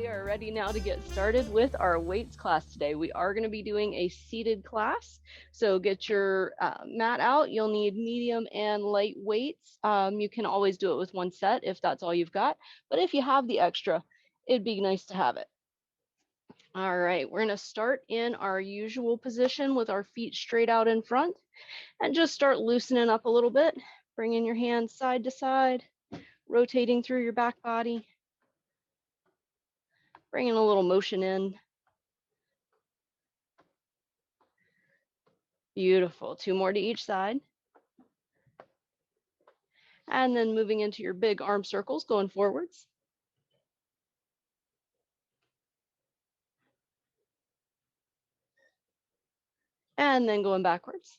are ready now to get started with our weights class today. We are going to be doing a seated class. So get your mat out. You'll need medium and light weights. You can always do it with one set if that's all you've got. But if you have the extra, it'd be nice to have it. All right, we're going to start in our usual position with our feet straight out in front and just start loosening up a little bit. Bringing your hands side to side, rotating through your back body. Bringing a little motion in. Beautiful. 2 more to each side. And then moving into your big arm circles, going forwards. And then going backwards.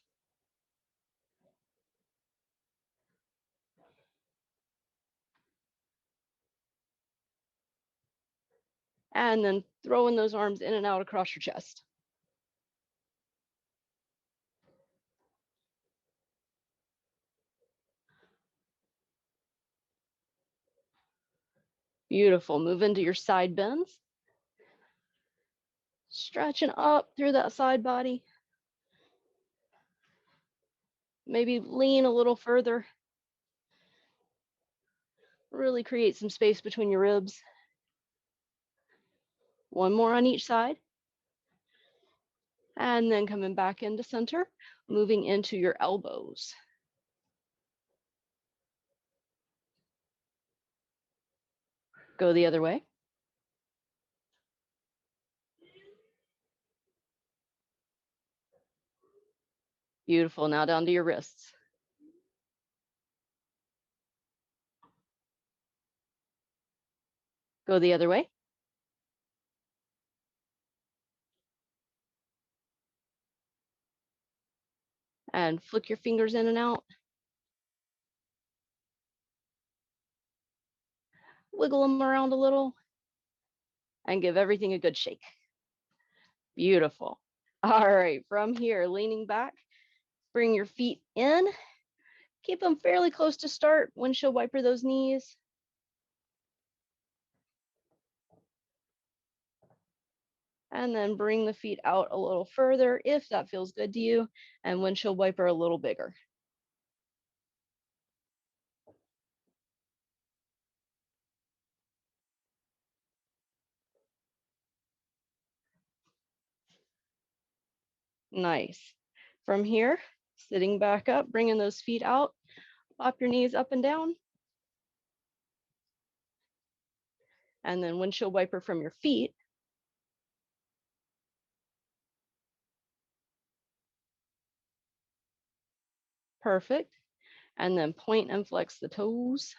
And then throwing those arms in and out across your chest. Beautiful. Move into your side bends. Stretching up through that side body. Maybe lean a little further. Really create some space between your ribs. 1 more on each side. And then coming back into center, moving into your elbows. Go the other way. Beautiful. Now down to your wrists. Go the other way. And flick your fingers in and out. Wiggle them around a little and give everything a good shake. Beautiful. All right, from here, leaning back, bring your feet in. Keep them fairly close to start. Windshield wiper those knees. And then bring the feet out a little further if that feels good to you, and windshield wiper a little bigger. Nice. From here, sitting back up, bringing those feet out, pop your knees up and down. And then windshield wiper from your feet. Perfect. And then point and flex the toes.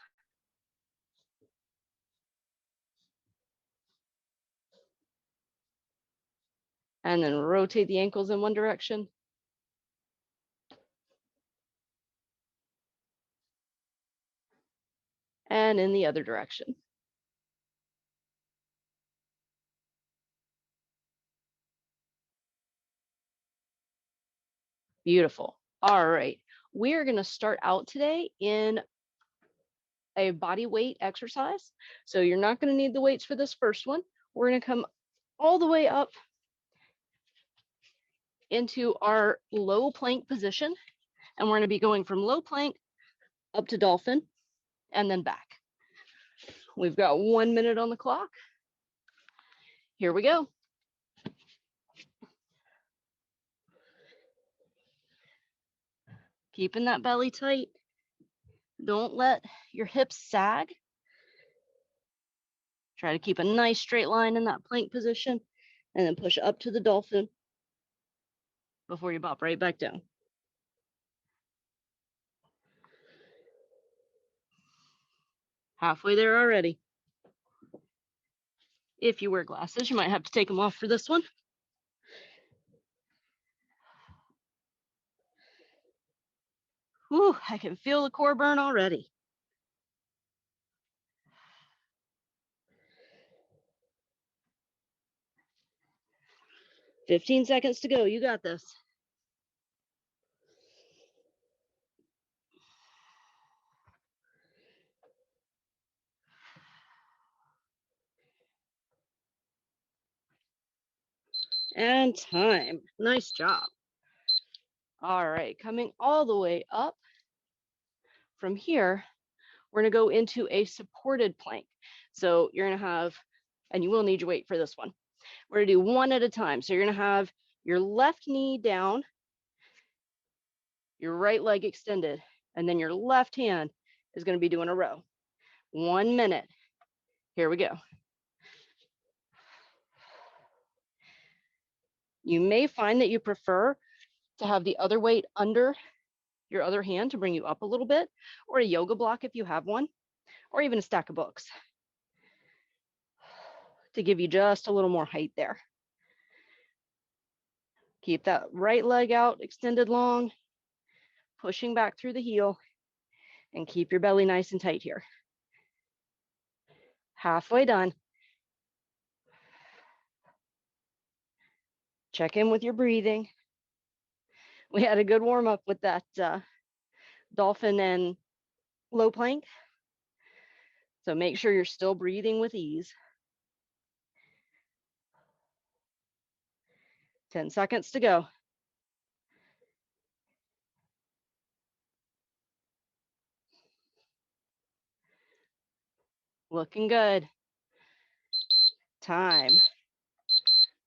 And then rotate the ankles in one direction. And in the other direction. Beautiful. All right. We are going to start out today in a body weight exercise. So you're not going to need the weights for this first one. We're going to come all the way up into our low plank position. And we're going to be going from low plank up to dolphin and then back. We've got 1 minute on the clock. Here we go. Keeping that belly tight. Don't let your hips sag. Try to keep a nice straight line in that plank position and then push up to the dolphin before you bop right back down. Halfway there already. If you wear glasses, you might have to take them off for this one. Whew, I can feel the core burn already. "15 seconds to go. You got this." And time. Nice job. All right, coming all the way up from here, we're going to go into a supported plank. So you're going to have, and you will need your weight for this one. We're going to do one at a time. So you're going to have your left knee down, your right leg extended, and then your left hand is going to be doing a row. 1 minute. Here we go. You may find that you prefer to have the other weight under your other hand to bring you up a little bit, or a yoga block if you have one, or even a stack of books to give you just a little more height there. Keep that right leg out, extended long, pushing back through the heel, and keep your belly nice and tight here. Halfway done. Check in with your breathing. We had a good warm up with that dolphin and low plank. So make sure you're still breathing with ease. 10 seconds to go. Looking good. Time.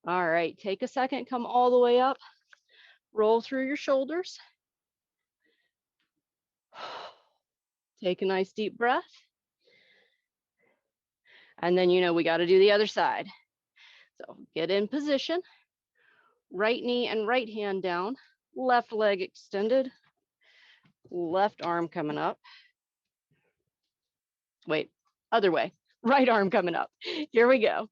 All right, take a second, come all the way up, roll through your shoulders. Take a nice deep breath. And then, we got to do the other side. So get in position, right knee and right hand down, left leg extended, left arm coming up. Wait, other way, right arm coming up. Here we go.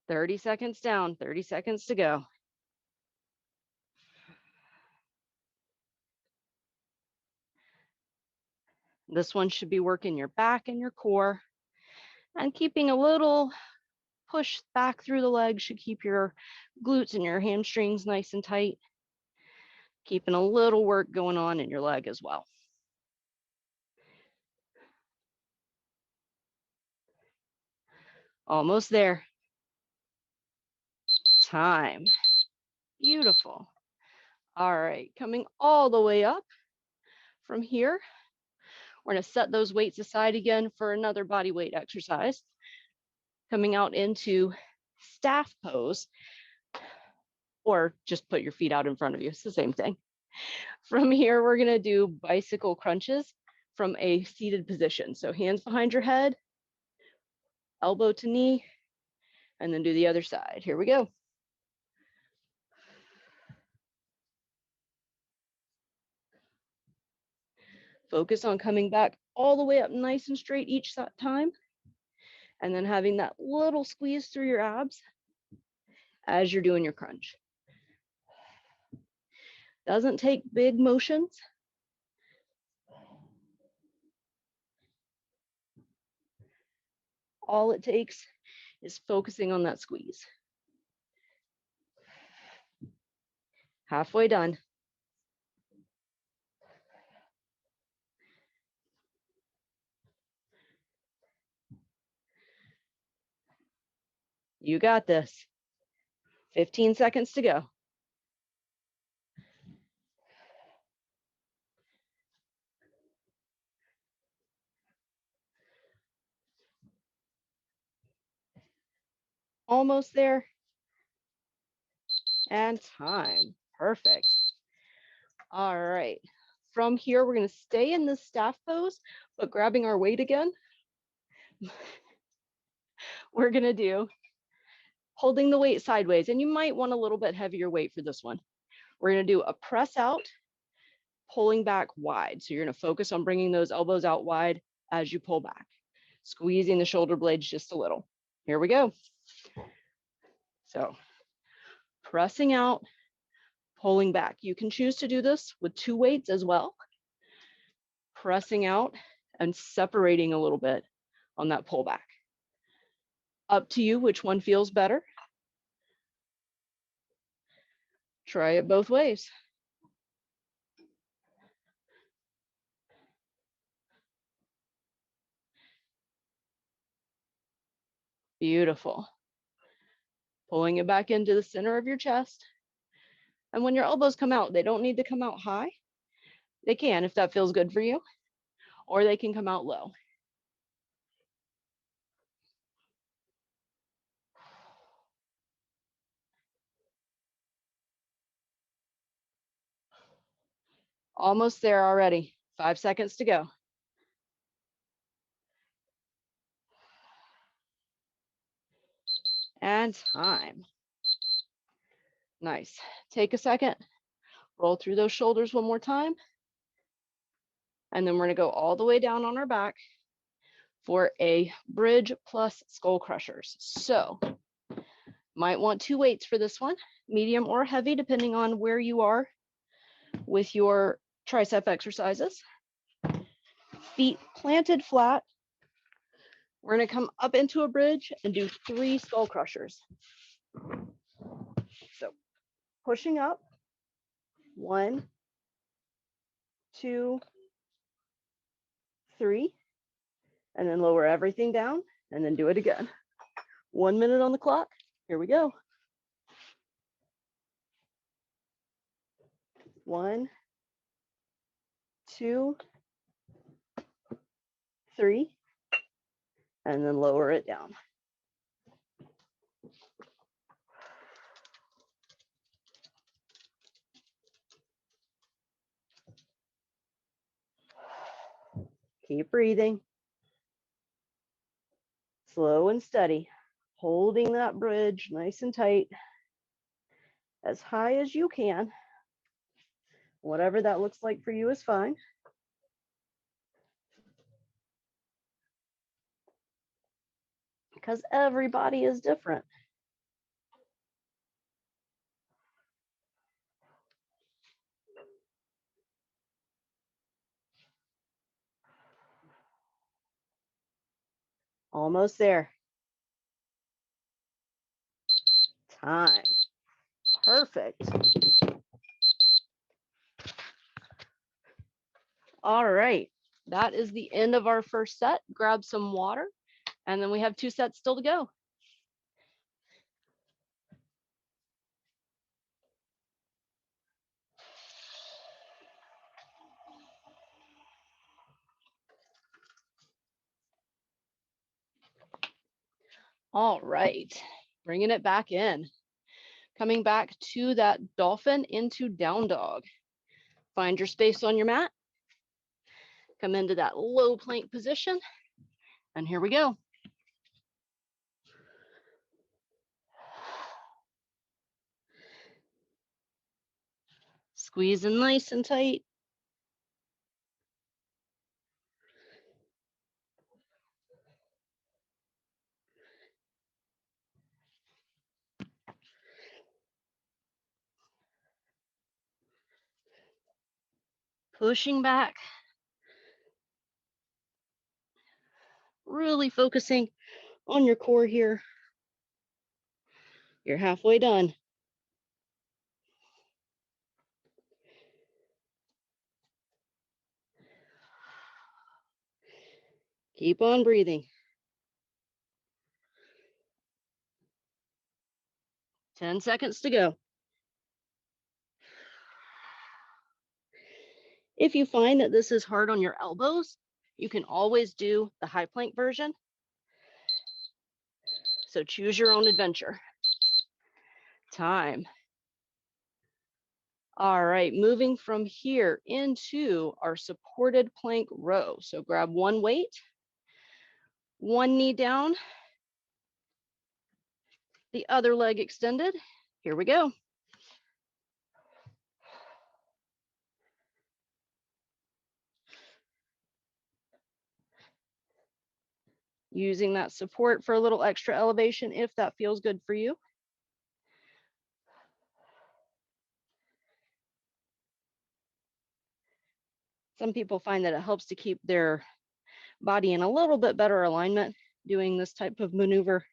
"30 seconds down, 30 seconds to go. This one should be working your back and your core, and keeping a little push back through the legs should keep your glutes and your hamstrings nice and tight. Keeping a little work going on in your leg as well. Almost there. Time. Beautiful. All right, coming all the way up from here, we're going to set those weights aside again for another body weight exercise. Coming out into staff pose, or just put your feet out in front of you. It's the same thing. From here, we're going to do bicycle crunches from a seated position. So hands behind your head, elbow to knee, and then do the other side. Here we go. Focus on coming back all the way up nice and straight each time, and then having that little squeeze through your abs as you're doing your crunch. Doesn't take big motions. All it takes is focusing on that squeeze. Halfway done. You got this. 15 seconds to go. Almost there. And time. Perfect. All right. From here, we're going to stay in this staff pose, but grabbing our weight again. We're going to do holding the weight sideways, and you might want a little bit heavier weight for this one. We're going to do a press out, pulling back wide. So you're going to focus on bringing those elbows out wide as you pull back, squeezing the shoulder blades just a little. Here we go. So pressing out, pulling back. You can choose to do this with 2 weights as well. Pressing out and separating a little bit on that pullback. Up to you which one feels better. Try it both ways. Beautiful. Pulling it back into the center of your chest. And when your elbows come out, they don't need to come out high. They can if that feels good for you, or they can come out low. Almost there already. 5 seconds to go. And time. Nice. Take a second, roll through those shoulders one more time. And then we're going to go all the way down on our back for a bridge plus skull crushers. So might want 2 weights for this one, medium or heavy, depending on where you are with your tricep exercises. Feet planted flat. We're going to come up into a bridge and do 3 skull crushers. So pushing up, 1, 2, 3, and then lower everything down and then do it again. 1 minute on the clock. Here we go. 1, 2, 3, and then lower it down. Keep breathing. Slow and steady. Holding that bridge nice and tight. As high as you can. Whatever that looks like for you is fine. Because everybody is different. Almost there. Time. Perfect. All right. That is the end of our first set. Grab some water, and then we have 2 sets still to go. All right. Bringing it back in. Coming back to that dolphin into down dog. Find your space on your mat. Come into that low plank position. And here we go. Squeezing nice and tight. Pushing back. Really focusing on your core here. You're halfway done. Keep on breathing. 10 seconds to go. If you find that this is hard on your elbows, you can always do the high plank version. So choose your own adventure. Time. All right, moving from here into our supported plank row. So grab 1 weight, 1 knee down, the other leg extended. Here we go. Using that support for a little extra elevation if that feels good for you. Some people find that it helps to keep their body in a little bit better alignment doing this type of maneuver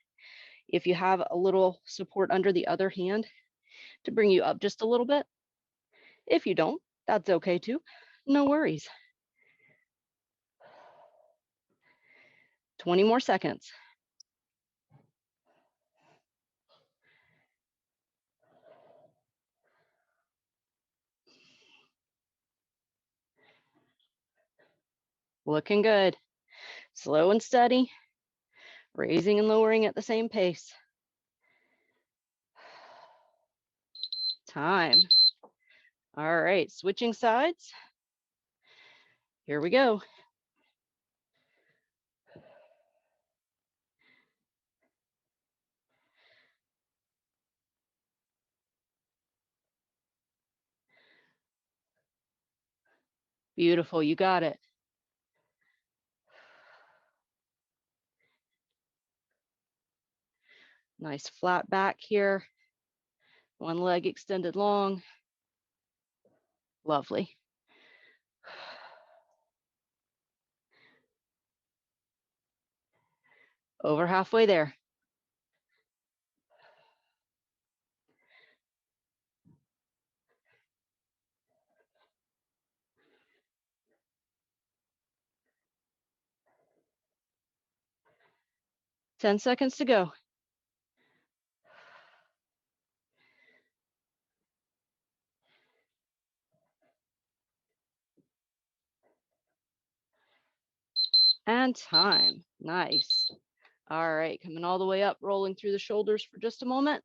If you have a little support under the other hand to bring you up just a little bit. If you don't, that's okay too. No worries. 20 more seconds. Looking good. Slow and steady, raising and lowering at the same pace. Time. All right, switching sides. Here we go. Beautiful, you got it. Nice flat back here. One leg extended long. Lovely. Over halfway there. Ten seconds to go. And time. Nice. All right, coming all the way up, rolling through the shoulders for just a moment.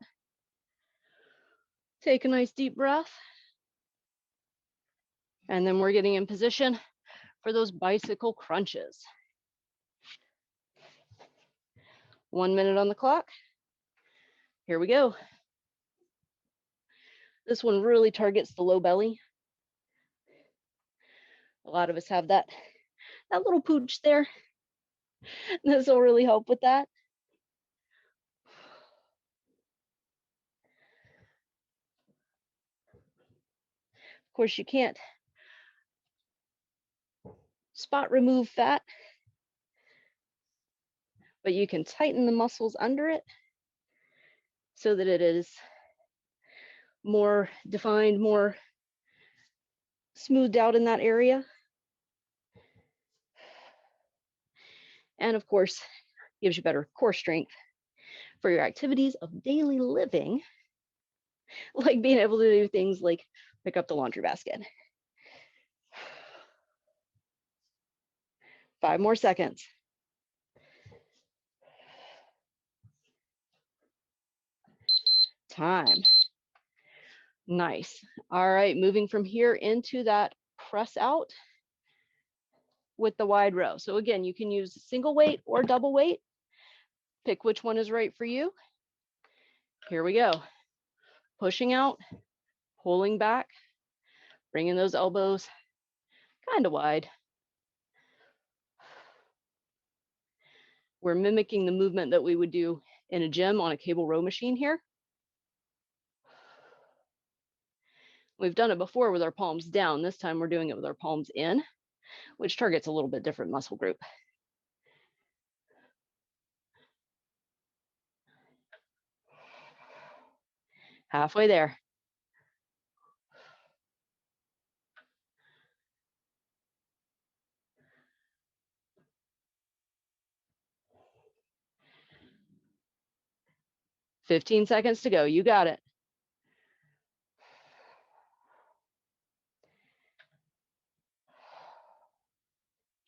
Take a nice deep breath. And then we're getting in position for those bicycle crunches. 1 minute on the clock. Here we go. This one really targets the low belly. A lot of us have that little pooch there. This will really help with that. Of course, you can't spot remove fat, but you can tighten the muscles under it so that it is more defined, more smoothed out in that area. And of course, gives you better core strength for your activities of daily living, like being able to do things like pick up the laundry basket. 5 more seconds. Time. Nice. All right, moving from here into that press out with the wide row. So again, you can use single weight or double weight. Pick which one is right for you. Here we go. Pushing out, pulling back, bringing those elbows kind of wide. We're mimicking the movement that we would do in a gym on a cable row machine here. We've done it before with our palms down. This time we're doing it with our palms in, which targets a little bit different muscle group. Halfway there. "15 seconds to go. You got it.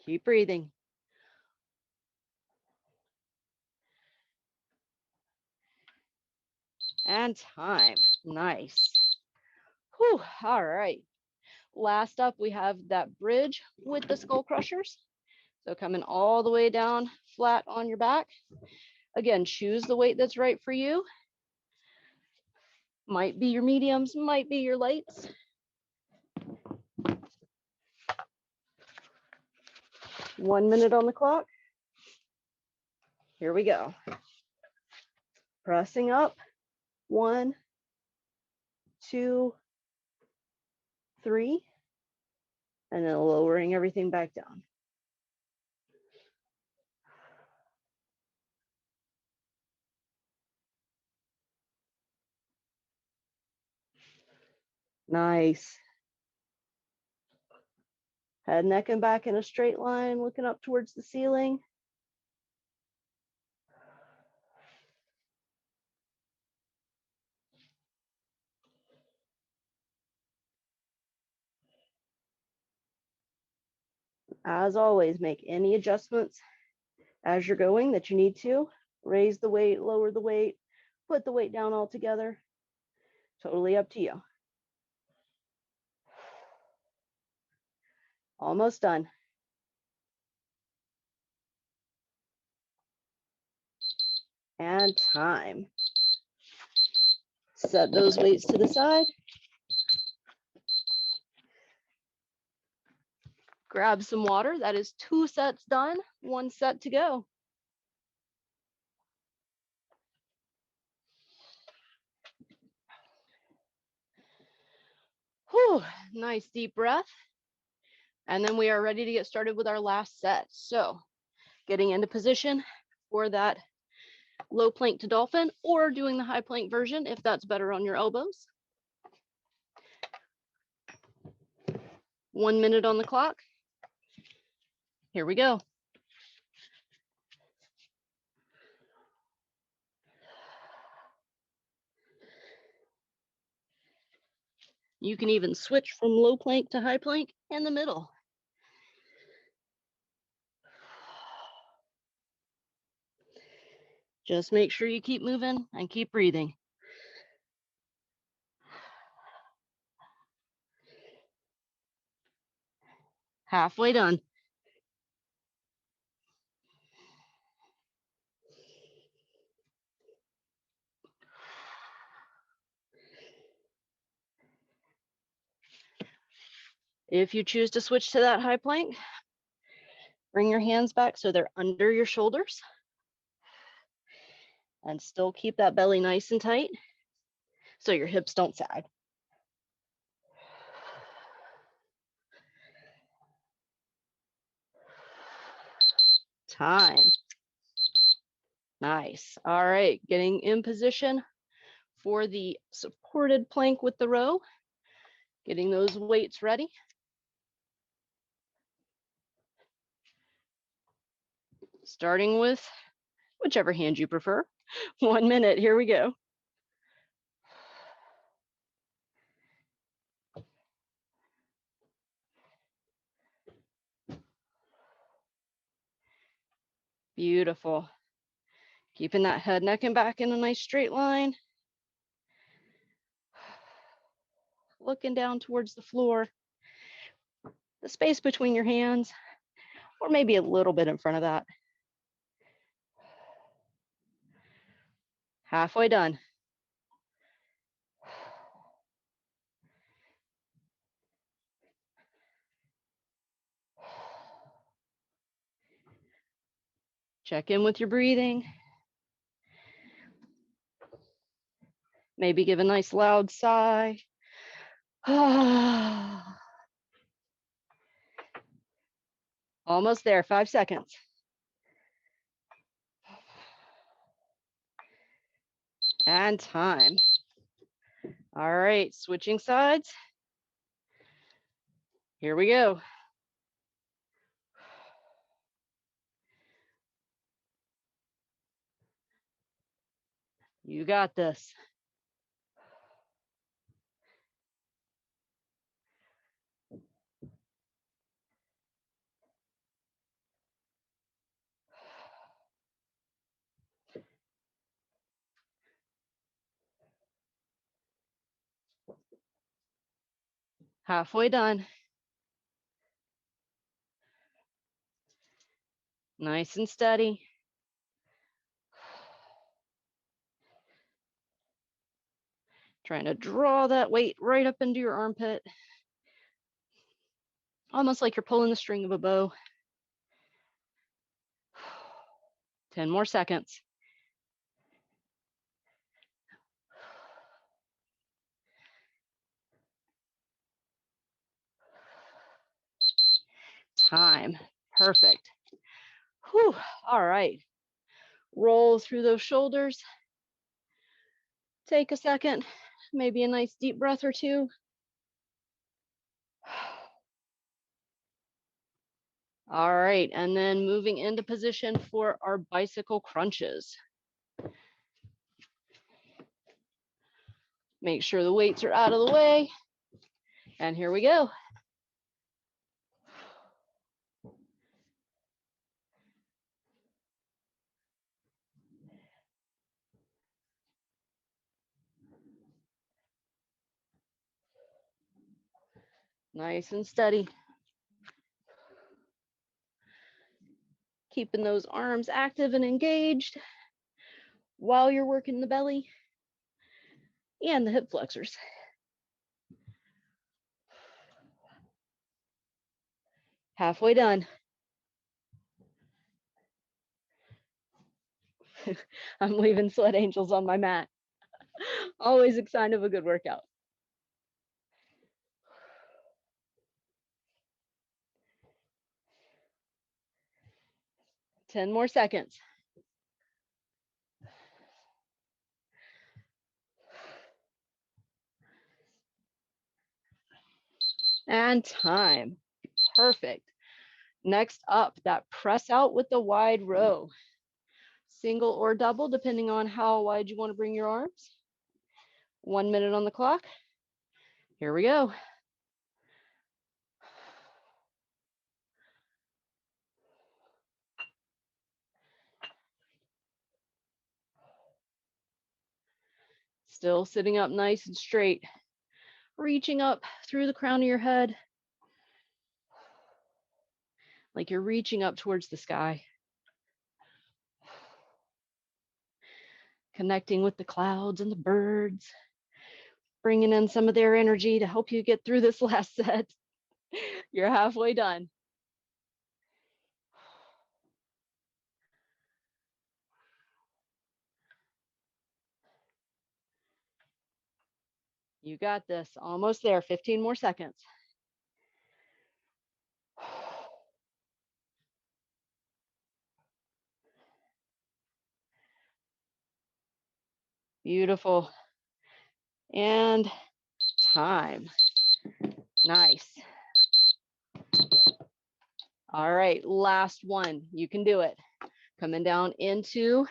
Keep breathing. And time. Nice. Whew. All right. Last up, we have that bridge with the skull crushers. So coming all the way down flat on your back. Again, choose the weight that's right for you. Might be your mediums, might be your lights. One minute on the clock. Here we go. Pressing up. 1, 2, 3, and then lowering everything back down. Nice. Head, neck, and back in a straight line, looking up towards the ceiling. As always, make any adjustments as you're going that you need to. Raise the weight, lower the weight, put the weight down altogether. Totally up to you. Almost done. And time. Set those weights to the side. Grab some water. That is 2 sets done, 1 set to go. Whew, nice deep breath. And then we are ready to get started with our last set. So getting into position for that low plank to dolphin, or doing the high plank version if that's better on your elbows. 1 minute on the clock. Here we go. You can even switch from low plank to high plank in the middle. Just make sure you keep moving and keep breathing. Halfway done. If you choose to switch to that high plank, bring your hands back so they're under your shoulders. And still keep that belly nice and tight so your hips don't sag. Time. Nice. All right, getting in position for the supported plank with the row. Getting those weights ready. Starting with whichever hand you prefer. 1 minute, here we go. Beautiful. Keeping that head, neck, and back in a nice straight line. Looking down towards the floor. The space between your hands, or maybe a little bit in front of that. Halfway done. Check in with your breathing. Maybe give a nice loud sigh. Almost there, 5 seconds. And time. All right, switching sides. Here we go. You got this. Halfway done. Nice and steady. Trying to draw that weight right up into your armpit. Almost like you're pulling the string of a bow. 10 more seconds. Time. Perfect. Whew. All right. Roll through those shoulders. Take a second, maybe a nice deep breath or two. All right, and then moving into position for our bicycle crunches. Make sure the weights are out of the way. And here we go. Nice and steady. Keeping those arms active and engaged while you're working the belly and the hip flexors. Halfway done. I'm leaving sweat angels on my mat. Always a sign of a good workout. Ten more seconds. And time. Perfect. Next up, that press out with the wide row. Single or double, depending on how wide you want to bring your arms. 1 minute on the clock. Here we go. Still sitting up nice and straight. Reaching up through the crown of your head. Like you're reaching up towards the sky. Connecting with the clouds and the birds. Bringing in some of their energy to help you get through this last set. You're halfway done. You got this. Almost there. 15 more seconds. Beautiful. And time. Nice. All right, last one. You can do it. Coming down into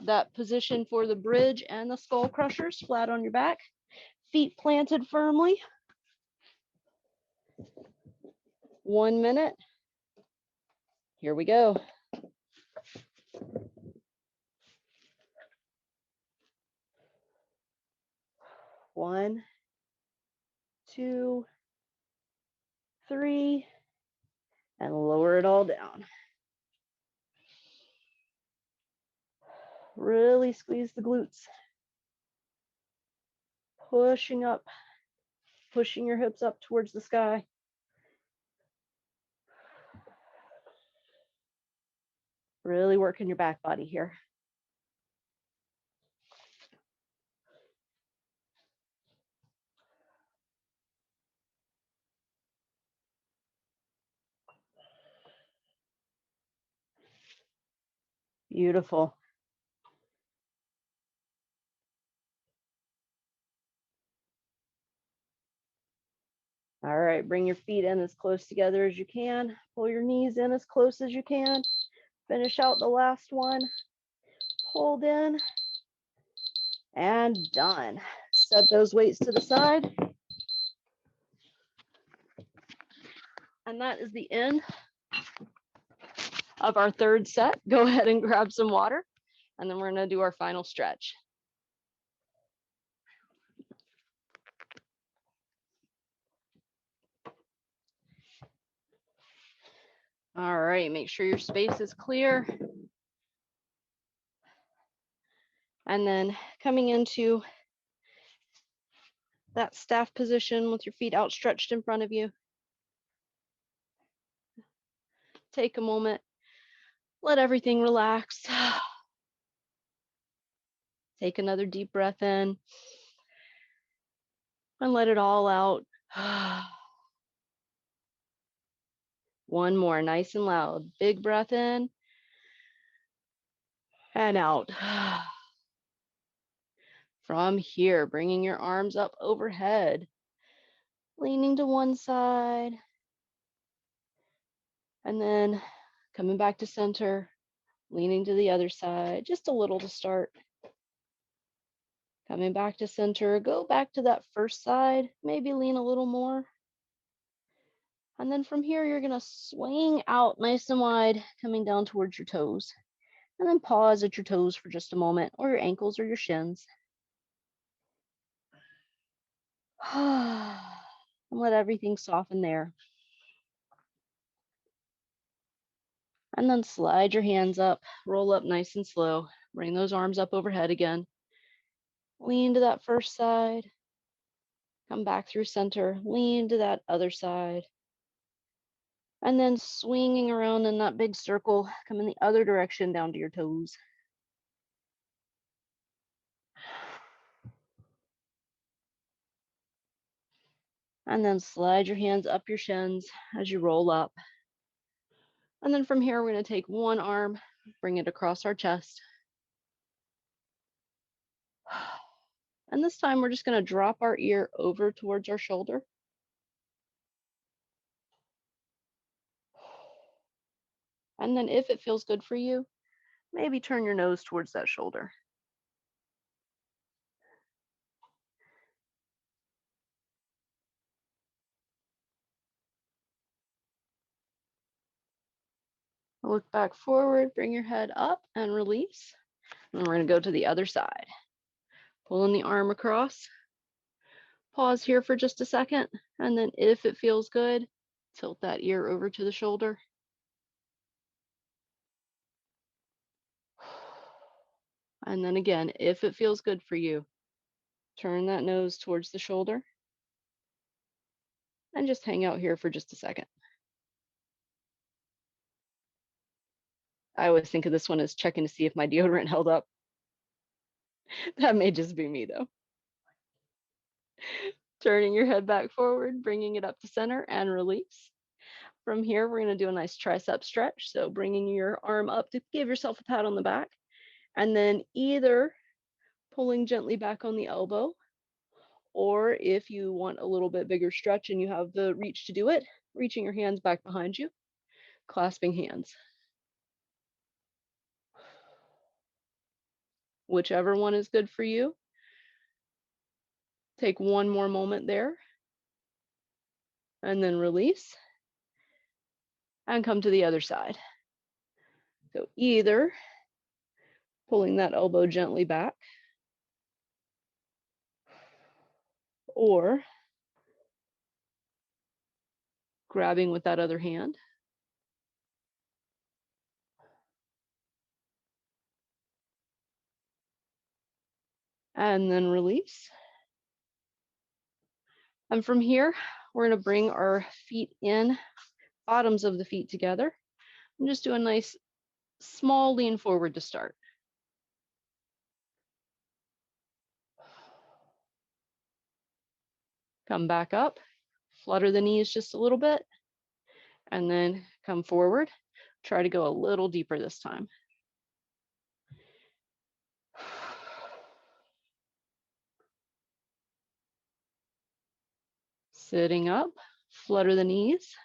that position for the bridge and the skull crushers, flat on your back. Feet planted firmly. 1 minute. Here we go. 1, 2, 3, and lower it all down. Really squeeze the glutes. Pushing up, pushing your hips up towards the sky. Really working your back body here. Beautiful. All right, bring your feet in as close together as you can. Pull your knees in as close as you can. Finish out the last one. Hold in. And done. Set those weights to the side. And that is the end of our third set. Go ahead and grab some water, and then we're going to do our final stretch. All right, make sure your space is clear. And then coming into that staff position with your feet outstretched in front of you. Take a moment, let everything relax. Take another deep breath in and let it all out. One more, nice and loud. Big breath in and out. From here, bringing your arms up overhead, leaning to one side, And then coming back to center, leaning to the other side, just a little to start. Coming back to center, go back to that first side, maybe lean a little more. And then from here, you're gonna swing out nice and wide, coming down towards your toes. And then pause at your toes for just a moment, or your ankles or your shins. And let everything soften there. And then slide your hands up, roll up nice and slow. Bring those arms up overhead again. Lean to that first side. Come back through center, lean to that other side. And then swinging around in that big circle, come in the other direction down to your toes. And then slide your hands up your shins as you roll up. And then from here, we're going to take one arm, bring it across our chest. And this time, we're just going to drop our ear over towards our shoulder. And then if it feels good for you, maybe turn your nose towards that shoulder. Look back forward, bring your head up and release. And we're going to go to the other side. Pulling the arm across. Pause here for just a second. And then if it feels good, tilt that ear over to the shoulder. And then again, if it feels good for you, turn that nose towards the shoulder. And just hang out here for just a second. I always think of this one as checking to see if my deodorant held up. That may just be me though. Turning your head back forward, bringing it up to center and release. From here, we're going to do a nice tricep stretch. So bringing your arm up to give yourself a pat on the back. And then either pulling gently back on the elbow, or if you want a little bit bigger stretch and you have the reach to do it, reaching your hands back behind you, clasping hands. Whichever one is good for you. Take one more moment there and then release and come to the other side. So either pulling that elbow gently back or grabbing with that other hand. And then release. And from here, we're going to bring our feet in, bottoms of the feet together, and just do a nice small lean forward to start. Come back up, flutter the knees just a little bit, and then come forward. Try to go a little deeper this time. Sitting up, flutter the knees,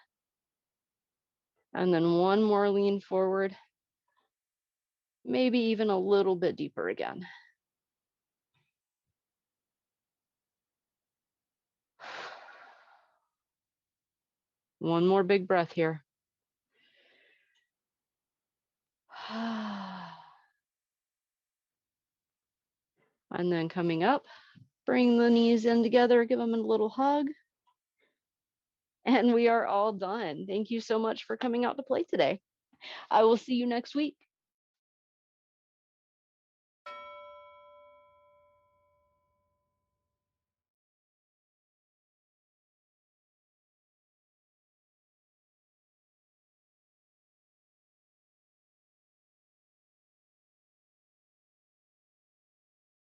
and then one more lean forward, maybe even a little bit deeper again. One more big breath here. And then coming up, bring the knees in together, give them a little hug. And we are all done. Thank you so much for coming out to play today. I will see you next week.